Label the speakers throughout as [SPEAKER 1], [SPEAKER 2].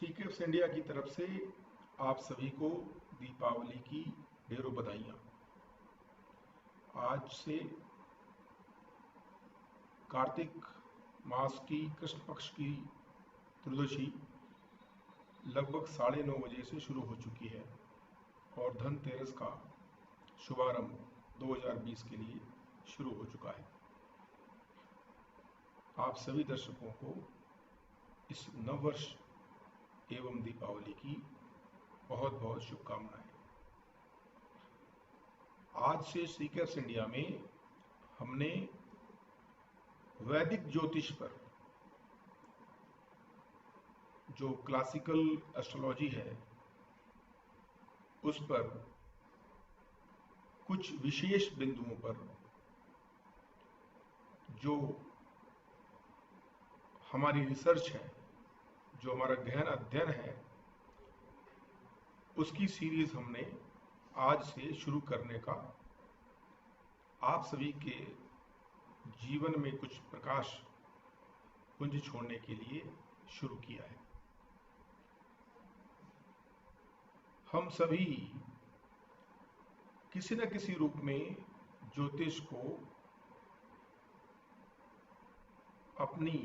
[SPEAKER 1] सीकेप्स India की तरफ से आप सभी को दीपावली की ढेरों बधाइयाँ। आज से कार्तिक मास की कृष्ण पक्ष की त्रयोदशी लगभग 9:30 से शुरू हो चुकी है और धनतेरस का शुभारंभ 2020 के लिए शुरू हो चुका है। आप सभी दर्शकों को इस नववर्ष एवं दीपावली की बहुत बहुत शुभकामनाएं। आज से सीकेप्स इंडिया में हमने वैदिक ज्योतिष पर, जो क्लासिकल एस्ट्रोलॉजी है, उस पर कुछ विशेष बिंदुओं पर जो हमारी रिसर्च है, जो हमारा गहन अध्ययन है, उसकी सीरीज हमने आज से शुरू करने का, आप सभी के जीवन में कुछ प्रकाश पुंज छोड़ने के लिए शुरू किया है। हम सभी किसी न किसी रूप में ज्योतिष को अपनी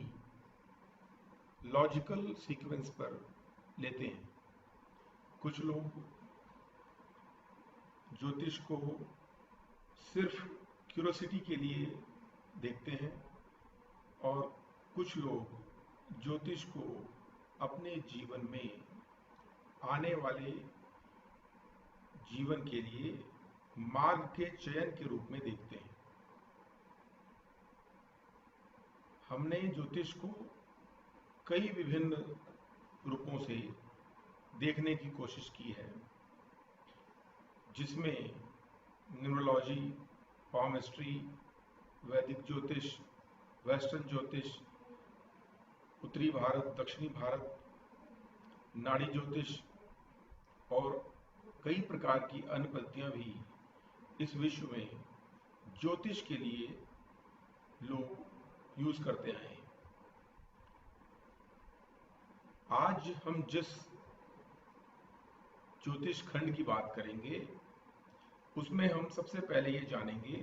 [SPEAKER 1] लॉजिकल सीक्वेंस पर लेते हैं। कुछ लोग ज्योतिष को सिर्फ क्यूरोसिटी के लिए देखते हैं और कुछ लोग ज्योतिष को अपने जीवन में आने वाले जीवन के लिए मार्ग के चयन के रूप में देखते हैं। हमने ज्योतिष को कई विभिन्न रूपों से देखने की कोशिश की है, जिसमें न्यूमरोलॉजी, पामस्ट्री, वैदिक ज्योतिष, वेस्टर्न ज्योतिष, उत्तरी भारत, दक्षिणी भारत, नाड़ी ज्योतिष और कई प्रकार की अन्य पद्धतियां भी इस विश्व में ज्योतिष के लिए लोग यूज करते आए हैं। आज हम जिस ज्योतिष खंड की बात करेंगे, उसमें हम सबसे पहले ये जानेंगे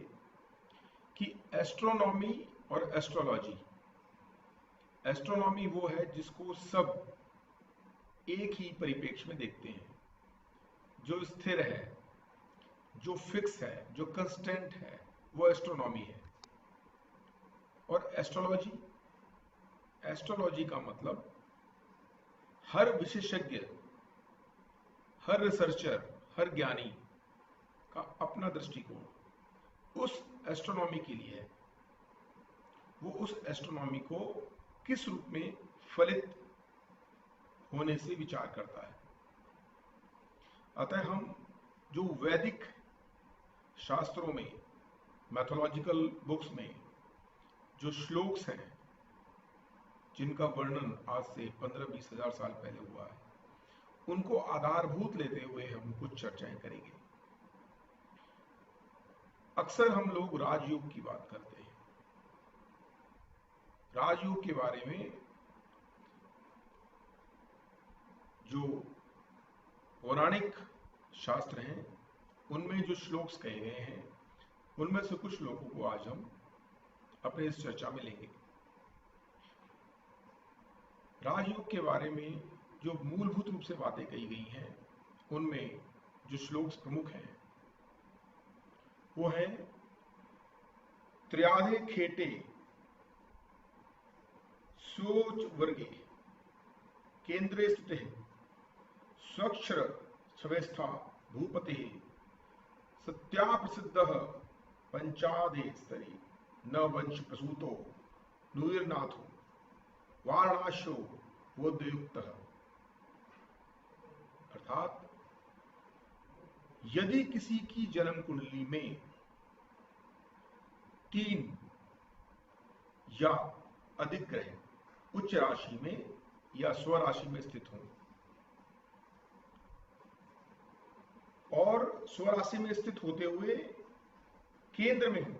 [SPEAKER 1] कि एस्ट्रोनॉमी और एस्ट्रोलॉजी। एस्ट्रोनॉमी वो है जिसको सब एक ही परिप्रेक्ष्य में देखते हैं, जो स्थिर है, जो फिक्स है, जो कंस्टेंट है, वो एस्ट्रोनॉमी है। और एस्ट्रोलॉजी, एस्ट्रोलॉजी का मतलब हर विशेषज्ञ, हर रिसर्चर, हर ज्ञानी का अपना दृष्टिकोण उस एस्ट्रोनॉमी के लिए है। वो उस एस्ट्रोनॉमी को किस रूप में फलित होने से विचार करता है। अतः हम जो वैदिक शास्त्रों में, मैथोलॉजिकल बुक्स में जो श्लोक्स हैं, जिनका वर्णन आज से 15-20 हजार साल पहले हुआ है, उनको आधारभूत लेते हुए हम कुछ चर्चाएं करेंगे। अक्सर हम लोग राजयोग की बात करते हैं। राजयोग के बारे में जो पौराणिक शास्त्र हैं, उनमें जो श्लोक्स कहे गए हैं, उनमें से कुछ श्लोकों को आज हम अपने इस चर्चा में लेंगे। राजयोग के बारे में जो मूलभूत रूप से बातें कही गई हैं, उनमें जो श्लोक्स प्रमुख हैं वो है त्रयाधे खेटे सोच वर्गे केंद्रे स्थिते स्वक्षर स्वस्था भूपते सत्या प्रसिद्ध पंचादे स्तरे न वंश प्रसूतो नुर्नाथो वारणाशो बोधयुक्त। अर्थात यदि किसी की जन्म कुंडली में 3 या अधिक ग्रह उच्च राशि में या स्वराशि में स्थित हों और स्वराशि में स्थित होते हुए केंद्र में हो,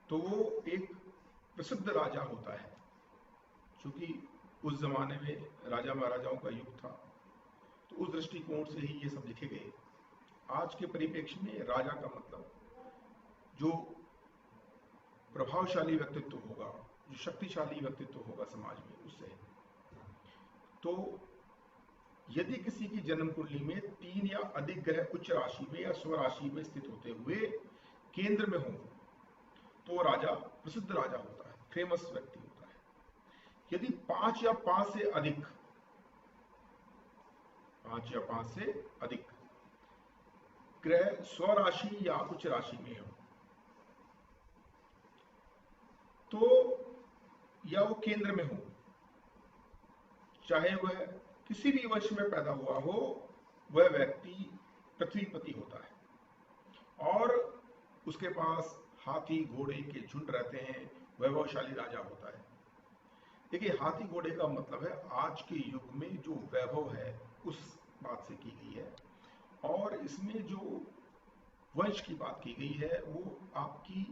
[SPEAKER 1] तो वो एक प्रसिद्ध राजा होता है। क्योंकि उस जमाने में राजा महाराजाओं का युग था, तो उस दृष्टिकोण से ही ये सब लिखे गए। आज के परिप्रेक्ष्य में राजा का मतलब जो प्रभावशाली व्यक्तित्व होगा, जो शक्तिशाली व्यक्तित्व होगा समाज में, उससे है। तो यदि किसी की जन्म कुंडली में 3 या अधिक ग्रह उच्च राशि में या स्वराशि में स्थित होते हुए केंद्र में हो तो वो राजा प्रसिद्ध राजा होता है, फेमस व्यक्ति होता है। यदि 5 या 5 से अधिक 5 या 5 से अधिक ग्रह स्वराशि या उच्च राशि में हो तो या वो केंद्र में हो, चाहे वह किसी भी वंश में पैदा हुआ हो, वह व्यक्ति पृथ्वीपति होता है और उसके पास हाथी घोड़े के झुंड रहते हैं, वैभवशाली राजा होता है। देखिए, हाथी घोड़े का मतलब है आज के युग में जो वैभव है उस बात से की गई है, और इसमें जो वंश की बात की गई है वो आपकी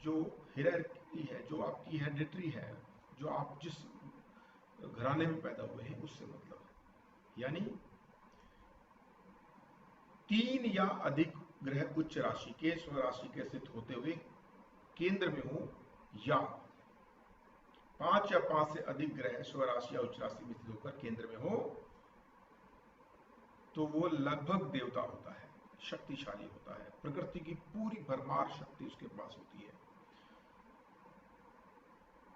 [SPEAKER 1] जो हियरार्की है, जो आपकी हेरिडिटरी है, जो आप जिस घराने में पैदा हुए हैं उससे मतलब है। यानी 3 या अधिक ग्रह उच्च राशि के स्वराशि के स्थित होते हुए केंद्र में हो, या 5 या 5 से अधिक ग्रह स्वराशि या उच्च राशि में स्थित होकर केंद्र में हो, तो वो लगभग देवता होता है, शक्तिशाली होता है, प्रकृति की पूरी भरमार शक्ति उसके पास होती है।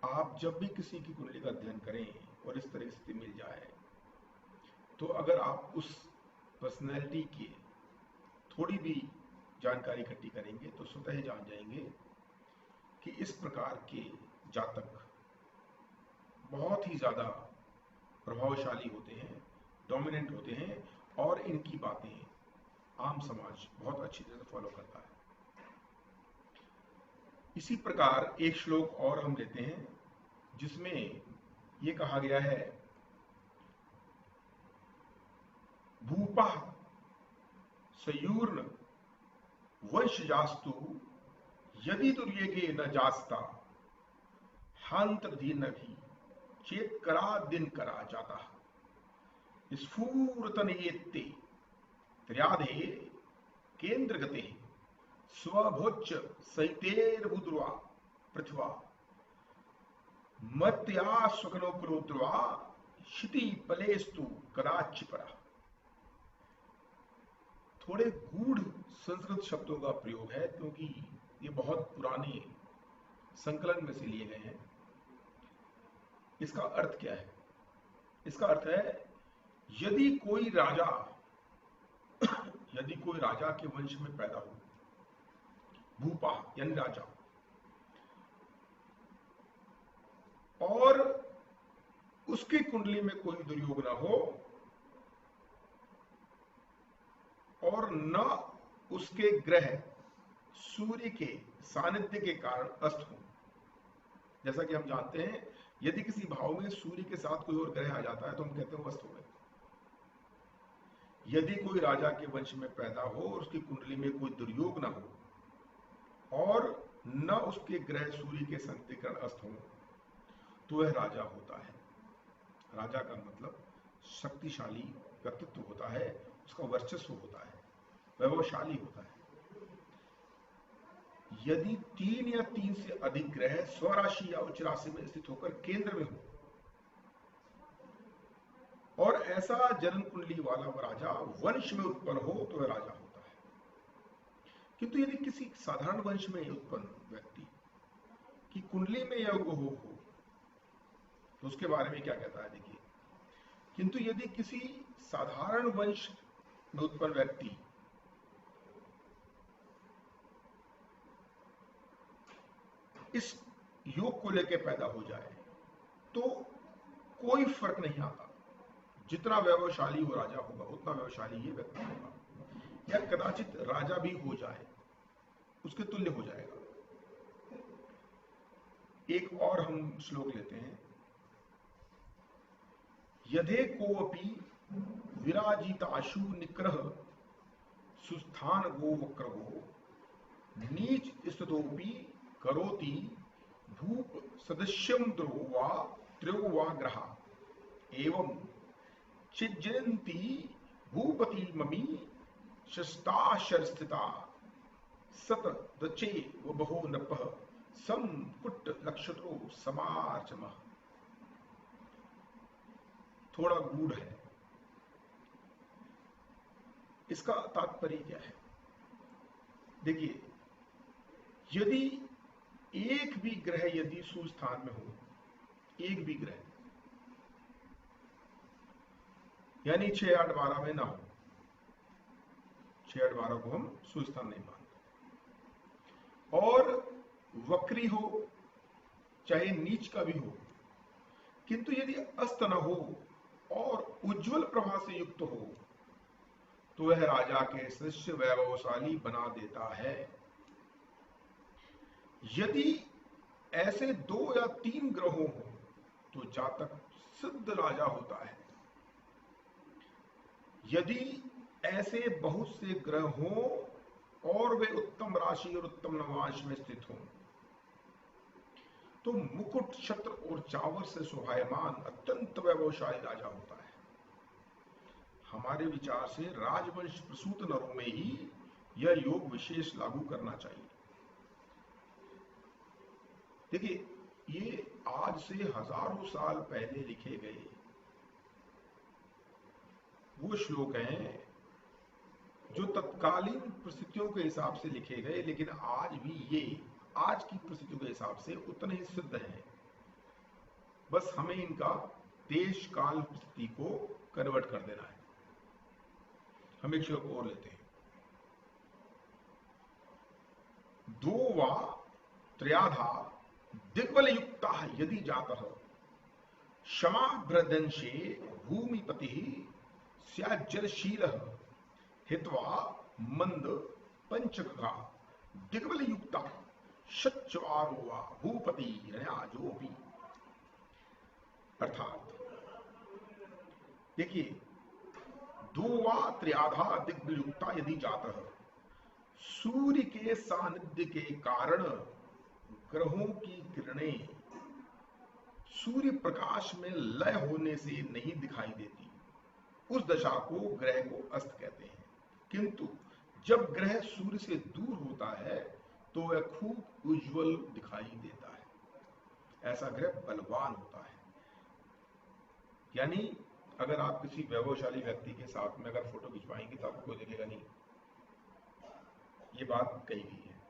[SPEAKER 1] आप जब भी किसी की कुंडली का अध्ययन करें और इस तरह की स्थिति मिल जाए, तो अगर आप उस पर्सनैलिटी की थोड़ी भी जानकारी इकट्ठी करेंगे तो स्वतः ही जान जाएंगे कि इस प्रकार के जातक बहुत ही ज्यादा प्रभावशाली होते हैं, डोमिनेंट होते हैं, और इनकी बातें आम समाज बहुत अच्छी तरह से फॉलो करता है। इसी प्रकार एक श्लोक और हम लेते हैं जिसमें ये कहा गया है, भूपा सयूर्ण वंशजास्तु यदि दुर्येगे न जास्ता हांतर्धीन भी चेत करा दिन करा जाता स्फूर्तनयेत्ते त्र्याधे केंद्रगते स्वभोच्च सहितेर्बुद्रवा पृथ्वा मत्या स्वकनोपरोद्रवा क्षिति पलेस्तु कदाचिपरा। थोड़े गूढ़ संस्कृत शब्दों का प्रयोग है क्योंकि ये बहुत पुराने संकलन में से लिए गए हैं। इसका अर्थ क्या है? इसका अर्थ है, यदि कोई राजा के वंश में पैदा हो, भूपा यानी राजा, और उसकी कुंडली में कोई दुर्योग ना हो और न उसके ग्रह सूर्य के सानिध्य के कारण अस्त हो। जैसा कि हम जानते हैं, यदि किसी भाव में सूर्य के साथ कोई और ग्रह आ जाता है तो हम कहते हैं अस्त हो गए। यदि कोई राजा के वंश में पैदा हो और उसकी कुंडली में कोई दुर्योग ना हो और न उसके ग्रह सूर्य के सानिध्य के कारण अस्त हो, तो वह राजा होता है। राजा का मतलब शक्तिशाली व्यक्तित्व होता है, उसका वर्चस्व होता है, वैभवशाली होता है। यदि 3 या 3 से अधिक ग्रह स्वराशि या उच्च राशि में स्थित होकर केंद्र में हो और ऐसा जन्म कुंडली वाला राजा वंश में उत्पन्न हो तो वह राजा होता है। किंतु यदि किसी साधारण वंश में उत्पन्न व्यक्ति की कुंडली में यह हो तो उसके बारे में क्या कहता है, देखिए। किंतु यदि किसी साधारण वंश में उत्पन्न व्यक्ति इस योग को लेकर पैदा हो जाए तो कोई फर्क नहीं आता, जितना वैभवशाली वो राजा होगा उतना वैभवशाली ये व्यक्ति होगा, या कदाचित राजा भी हो जाए उसके तुल्य हो जाएगा। एक और हम श्लोक लेते हैं, यदे कोऽपि विराजिताशु निग्रह सुस्थान गो वक्रगो नीच स्ततोपि करोति भूप सदस्यम द्रो वा त्रयोवा ग्रहा एवं चिज्जयन्ति भूपति ममी शस्ताशर स्थिता सत दचे व बहो नपः सम कुट लक्षत्रो समाचम। थोड़ा गूढ़ है, इसका तात्पर्य क्या है? देखिए, यदि एक भी ग्रह यदि सुस्थान में हो, एक भी ग्रह यानी 6, 8, 12 में ना हो, 6, 8, 12 को हम सुस्थान नहीं मानते, और वक्री हो चाहे नीच का भी हो, किंतु यदि अस्त न हो और उज्जवल प्रभा से युक्त हो तो वह राजा के सदस्य वैभवशाली बना देता है। यदि ऐसे 2 या 3 ग्रहों हो तो जातक सिद्ध राजा होता है। यदि ऐसे बहुत से ग्रह हों और वे उत्तम राशि और उत्तम नवांश में स्थित हों तो मुकुट, छत्र और चावर से शोभायमान अत्यंत वैभवशाली राजा होता है। हमारे विचार से राजवंश प्रसूत नरों में ही यह योग विशेष लागू करना चाहिए। देखिए, ये आज से हजारों साल पहले लिखे गए वो श्लोक हैं जो तत्कालीन परिस्थितियों के हिसाब से लिखे गए, लेकिन आज भी ये आज की परिस्थितियों के हिसाब से उतने ही सिद्ध हैं। बस हमें इनका देश काल परिस्थिति को कन्वर्ट कर देना है। हम एक श्लोक और लेते हैं। 2 वा त्रयाधा दिग्बल युक्ता यदि जातः क्षमाभ्रदंशे भूमिपति स्याज्जलशीलः हित्वा मंद पंचकगा दिग्बल युक्ता शच्वारो वा भूपति रणयाजोपि। अर्थात देखिए, 2 वा त्रयाधा दिग्बल युक्ता यदि जातः, सूर्य के सानिध्य के कारण ग्रहों की किरणें सूर्य प्रकाश में लय होने से नहीं दिखाई देती, उस दशा को ग्रह को अस्त कहते हैं। किंतु जब ग्रह सूर्य से दूर होता है तो वह खूब उज्जवल दिखाई देता है। ऐसा ग्रह बलवान होता है। यानी अगर आप किसी वैभवशाली व्यक्ति के साथ में अगर फोटो खिंचवाएंगे तो आपको कोई देखेगा नहीं, ये बात कही गई है।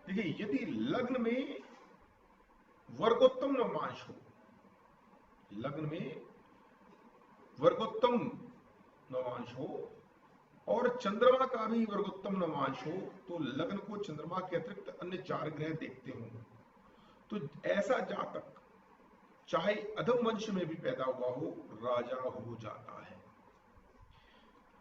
[SPEAKER 1] देखिए, यदि लग्न में वर्गोत्तम नवमांश हो, लग्न में वर्गोत्तम नवांश हो और चंद्रमा का भी वर्गोत्तम नवांश हो, तो लग्न को चंद्रमा के अतिरिक्त अन्य 4 ग्रह देखते हो तो ऐसा जातक चाहे अधम वंश में भी पैदा हुआ हो, राजा हो जाता है।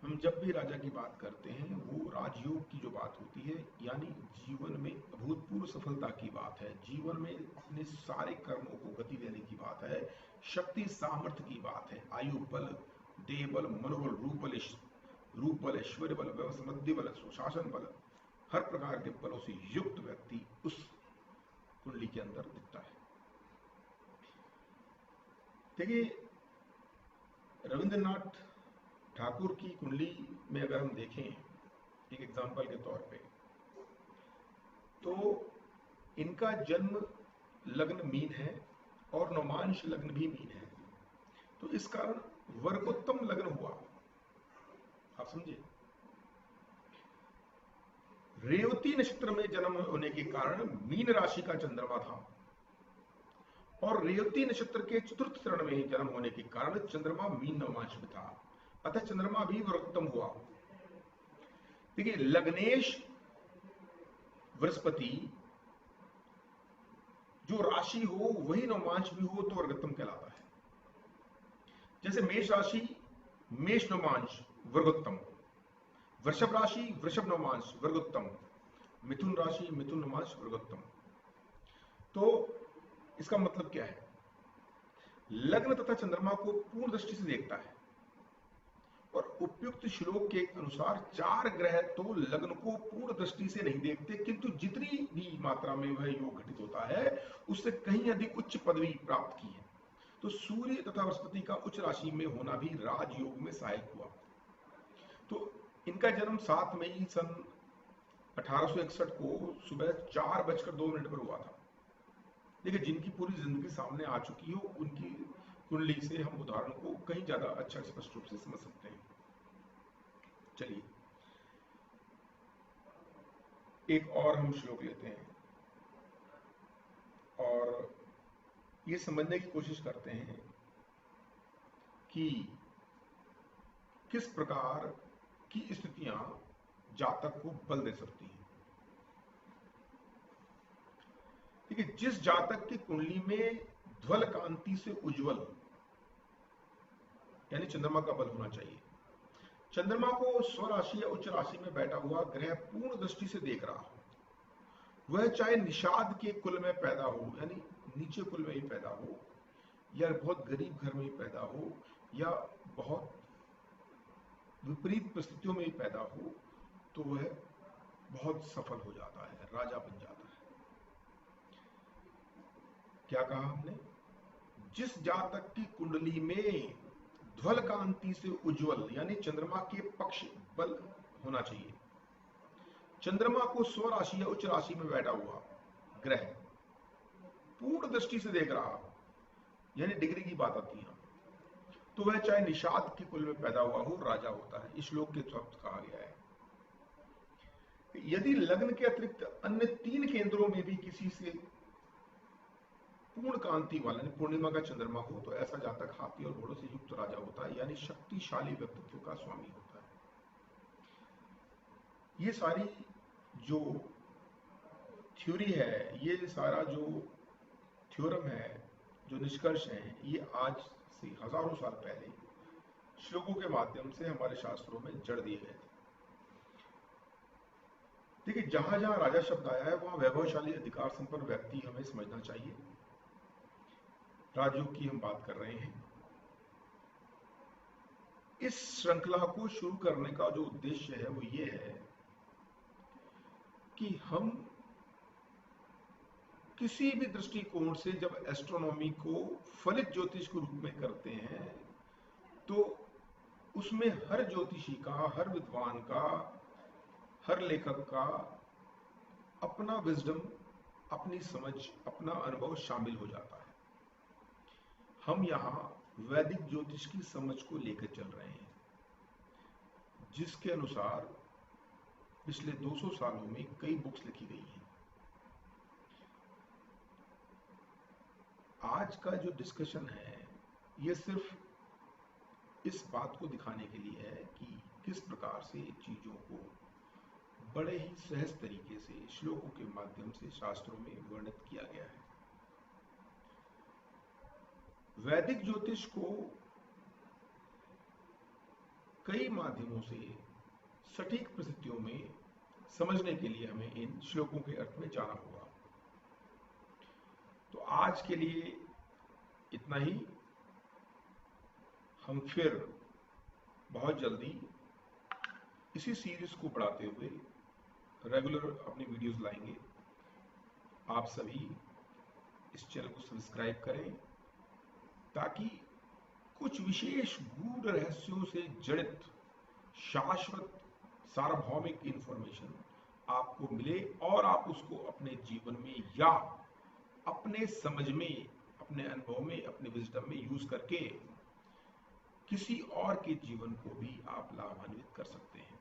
[SPEAKER 1] हम जब भी राजा की बात करते हैं वो राजयोग की जो बात होती है, यानी जीवन में अभूतपूर्व सफलता की बात है, जीवन में अपने सारे कर्मों को गति देने की बात है, शक्ति सामर्थ्य की बात है, आयु बल, देह बल, मनोबल, रूप बल, ऐश्वर्य बल, समृद्धि बल, सुशासन बल, हर प्रकार के बलों से युक्त व्यक्ति उस कुंडली के अंदर दिखता है। देखिए, रविंद्रनाथ ठाकुर की कुंडली में अगर हम देखें एक एग्जाम्पल के तौर पे, तो इनका जन्म लग्न मीन है और नवमांश लग्न भी मीन है, तो इस कारण वर्गोत्तम लग्न हुआ। आप समझे, रेवती नक्षत्र में जन्म होने के कारण मीन राशि का चंद्रमा था और रेवती नक्षत्र के चतुर्थ चरण में जन्म होने के कारण चंद्रमा मीन नवमांश में था, अतः चंद्रमा भी वर्गोत्तम हुआ। देखिए, लग्नेश बृहस्पति जो राशि हो वही नवमांश भी हो तो वर्गोत्तम कहलाता है। जैसे मेष राशि मेष नवमांश वर्गोत्तम, वृषभ राशि वृषभ नवमांश वर्गोत्तम, मिथुन राशि मिथुन नवमांश वर्गोत्तम। तो इसका मतलब क्या है? लग्न तथा चंद्रमा को पूर्ण दृष्टि से देखता है और उपयुक्त श्लोक के अनुसार 4 ग्रह तो लग्न को पूर्ण दृष्टि से नहीं देखते, किंतु जितनी भी मात्रा में वह योग घटित होता है उससे कहीं अधिक उच्च पदवी प्राप्त की है। तो सूर्य तथा बृहस्पति का उच्च राशि में होना भी राजयोग में सहायक हुआ। तो इनका जन्म 7 मई सन 1861 को सुबह 4:02 पर हुआ था। देखिए, जिनकी पूरी जिंदगी सामने आ चुकी हो उनकी कुंडली से हम उदाहरण को कहीं ज्यादा अच्छा स्पष्ट रूप से समझ सकते हैं। चलिए एक और हम श्लोक लेते हैं और ये समझने की कोशिश करते हैं कि किस प्रकार की स्थितियां जातक को बल दे सकती हैं। देखिए, जिस जातक की कुंडली में ध्वल कांति से उज्जवल यानी चंद्रमा का बल होना चाहिए, चंद्रमा को स्वराशि या उच्च राशि में बैठा हुआ ग्रह पूर्ण दृष्टि से देख रहा हो, वह चाहे निषाद के कुल में पैदा हो यानी नीचे कुल में ही पैदा हो, या बहुत गरीब घर में ही पैदा हो, या बहुत विपरीत परिस्थितियों में ही पैदा हो, तो वह बहुत सफल हो जाता है, राजा बन जाता है। क्या कहा हमने? जिस जातक की कुंडली में ध्वल कांति से उज्जवल यानी चंद्रमा के पक्ष बल होना चाहिए, चंद्रमा को स्वराशि या उच्च राशि में बैठा हुआ ग्रह पूर्ण दृष्टि से देख रहा हो, यानी डिग्री की बात आती है, तो वह चाहे निषाद के कुल में पैदा हुआ हो, राजा होता है। इस श्लोक के शब्द कहा गया है। यदि लग्न के अतिरिक्त अन्य 3 केंद्रों में भी किसी से पूर्ण कांति वाला पूर्णिमा का चंद्रमा हो, तो ऐसा जातक हाथी और घोड़ों से युक्त राजा होता है, यानी शक्तिशाली व्यक्तित्व का स्वामी होता है। ये सारी जो थ्योरी है, ये सारा जो थ्योरम है, जो निष्कर्ष है, ये आज से हजारों साल पहले श्लोकों के माध्यम से हमारे शास्त्रों में जड़ दिए गए थे। देखिए, जहां जहां राजा शब्द आया है वहां वैभवशाली अधिकार संपन्न व्यक्ति हमें समझना चाहिए। राजयोग की हम बात कर रहे हैं। इस श्रृंखला को शुरू करने का जो उद्देश्य है वो ये है कि हम किसी भी दृष्टिकोण से जब एस्ट्रोनॉमी को फलित ज्योतिष के रूप में करते हैं, तो उसमें हर ज्योतिषी का, हर विद्वान का, हर लेखक का अपना विजडम, अपनी समझ, अपना अनुभव शामिल हो जाता है। हम यहाँ वैदिक ज्योतिष की समझ को लेकर चल रहे हैं, जिसके अनुसार पिछले 200 सालों में कई बुक्स लिखी गई हैं। आज का जो डिस्कशन है ये सिर्फ इस बात को दिखाने के लिए है कि किस प्रकार से चीजों को बड़े ही सहज तरीके से श्लोकों के माध्यम से शास्त्रों में वर्णित किया गया है। वैदिक ज्योतिष को कई माध्यमों से सटीक परिस्थितियों में समझने के लिए हमें इन श्लोकों के अर्थ में जाना होगा। तो आज के लिए इतना ही। हम फिर बहुत जल्दी इसी सीरीज को बढ़ाते हुए रेगुलर अपनी वीडियोस लाएंगे। आप सभी इस चैनल को सब्सक्राइब करें ताकि कुछ विशेष गूढ़ रहस्यों से जड़ित शाश्वत सार्वभौमिक इंफॉर्मेशन आपको मिले और आप उसको अपने जीवन में या अपने समझ में, अपने अनुभव में, अपने विजडम में यूज करके किसी और के जीवन को भी आप लाभान्वित कर सकते हैं।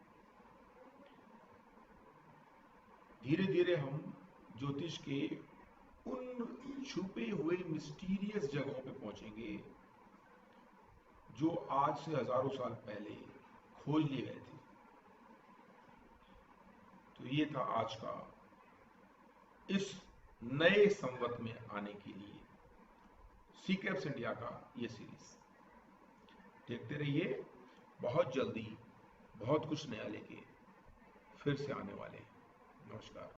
[SPEAKER 1] धीरे धीरे हम ज्योतिष के उन छुपे हुए मिस्टीरियस जगहों पे पहुंचेंगे जो आज से हजारों साल पहले खोज लिए गए थे। तो ये था आज का इस नए संवत में आने के लिए सीक्रेट्स इंडिया का ये सीरीज देखते रहिए। बहुत जल्दी बहुत कुछ नया लेके फिर से आने वाले। नमस्कार।